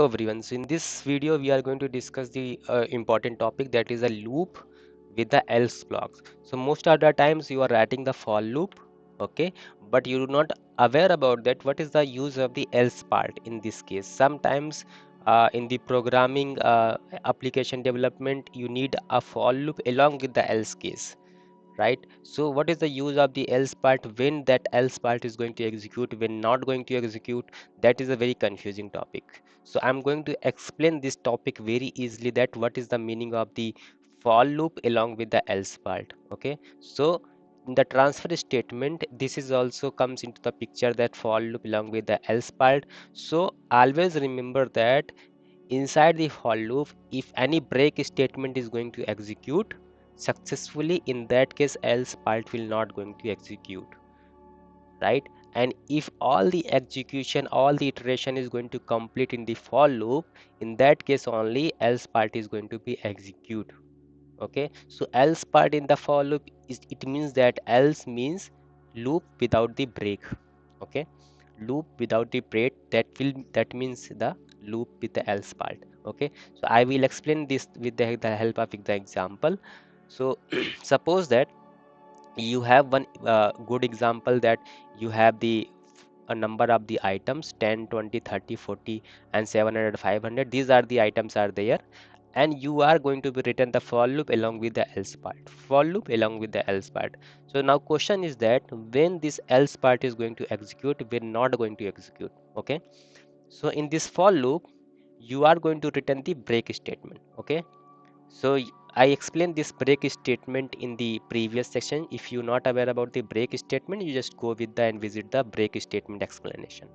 Hello everyone. So in this video we are going to discuss the important topic, that is a loop with the else blocks. So most of the times you are writing the for loop, okay, but you do not aware about that what is the use of the else part in this case. Sometimes in the programming application development you need a for loop along with the else case, right? So what is the use of the else part, when that else part is going to execute, when not going to execute? That is a very confusing topic. So I'm going to explain this topic very easily, that what is the meaning of the for loop along with the else part. Okay, so in the transfer statement this is also comes into the picture, that for loop along with the else part. So always remember that inside the for loop, if any break statement is going to execute successfully, in that case else part will not going to execute, right? And if all the execution, all the iteration is going to complete in the for loop, in that case only else part is going to be execute. Okay, so else part in the for loop is, it means that else means loop without the break. Okay, loop without the break, that means the loop with the else part. Okay, so I will explain this with the help of the example. So suppose that you have one good example, that you have the a number of the items 10, 20, 30, 40 and 700, 500. These are the items are there, and you are going to be written the for loop along with the else part, for loop along with the else part. So now question is that when this else part is going to execute, we're not going to execute. Okay, so in this for loop you are going to return the break statement. Okay, so I explained this break statement in the previous section. If you're not aware about the break statement, you just go with the and visit the break statement explanation.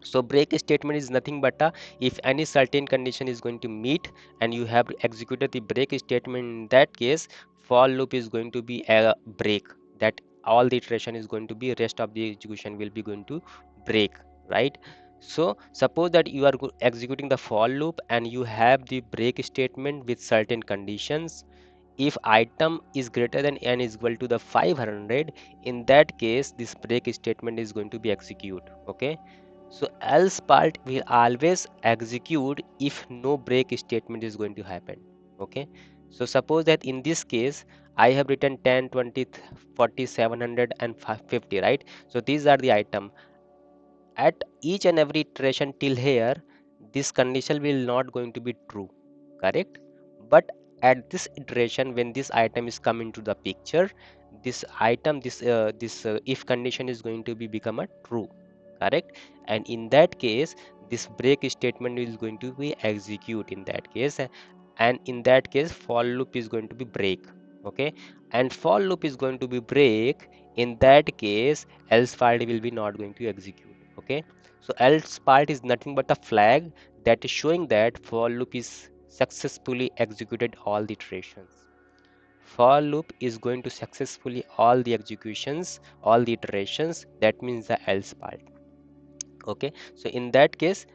So break statement is nothing but if any certain condition is going to meet and you have executed the break statement, in that case for loop is going to be a break, that all the iteration is going to be, rest of the execution will be going to break, right? So suppose that you are executing the for loop and you have the break statement with certain conditions. If item is greater than n is equal to the 500, in that case this break statement is going to be execute. Okay, so else part will always execute if no break statement is going to happen. Okay, so suppose that in this case I have written 10, 20, 40, 700 and 50, right? So these are the item. At each and every iteration till here, this condition will not going to be true, correct? But at this iteration, when this item is come into the picture, this item, this if condition is going to be become a true, correct? And in that case this break statement is going to be execute in that case, and in that case for loop is going to be break. Okay, and for loop is going to be break, in that case else part will be not going to execute. Okay, so else part is nothing but a flag that is showing that for loop is successfully executed all the iterations. For loop is going to successfully all the executions, all the iterations, that means the else part. Okay, so in that case,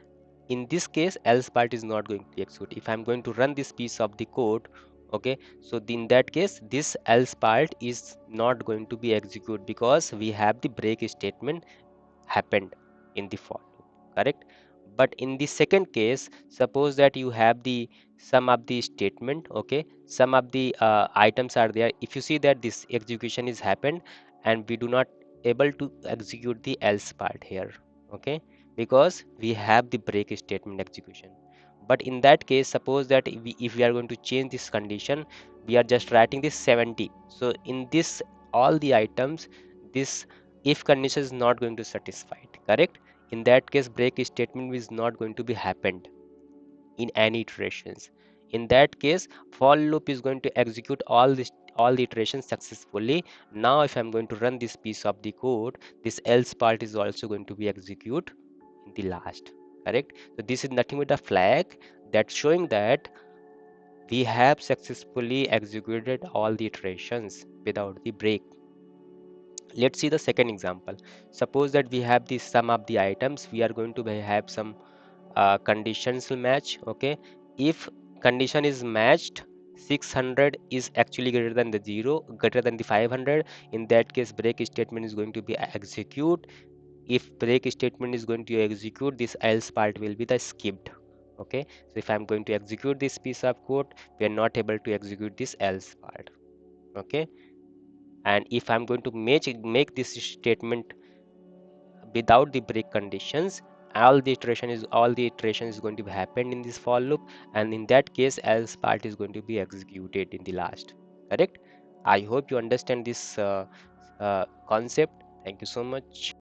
in this case else part is not going to execute. If I'm going to run this piece of the code, okay, so in that case this else part is not going to be execute, because we have the break statement happened in the for loop, correct? But in the second case, suppose that you have the sum of the statement. Okay, some of the items are there. If you see that this execution is happened and we do not able to execute the else part here. Okay, because we have the break statement execution. But in that case, suppose that if we are going to change this condition, we are just writing this 70. So in this all the items, this if condition is not going to satisfy it, correct? In that case break statement is not going to be happened in any iterations. In that case for loop is going to execute all the iterations successfully. Now if I'm going to run this piece of the code, this else part is also going to be execute in the last, correct? So this is nothing but a flag that's showing that we have successfully executed all the iterations without the break. Let's see the second example. Suppose that we have the sum of the items, we are going to have some conditions will match. Okay, if condition is matched, 600 is actually greater than the 0, greater than the 500, in that case break statement is going to be execute. If break statement is going to execute, this else part will be the skipped. Okay, so if I'm going to execute this piece of code, we are not able to execute this else part. Okay, and if I'm going to make this statement without the break conditions, all the iteration is going to happen in this for loop, and in that case else part is going to be executed in the last. Correct? I hope you understand this concept. Thank you so much.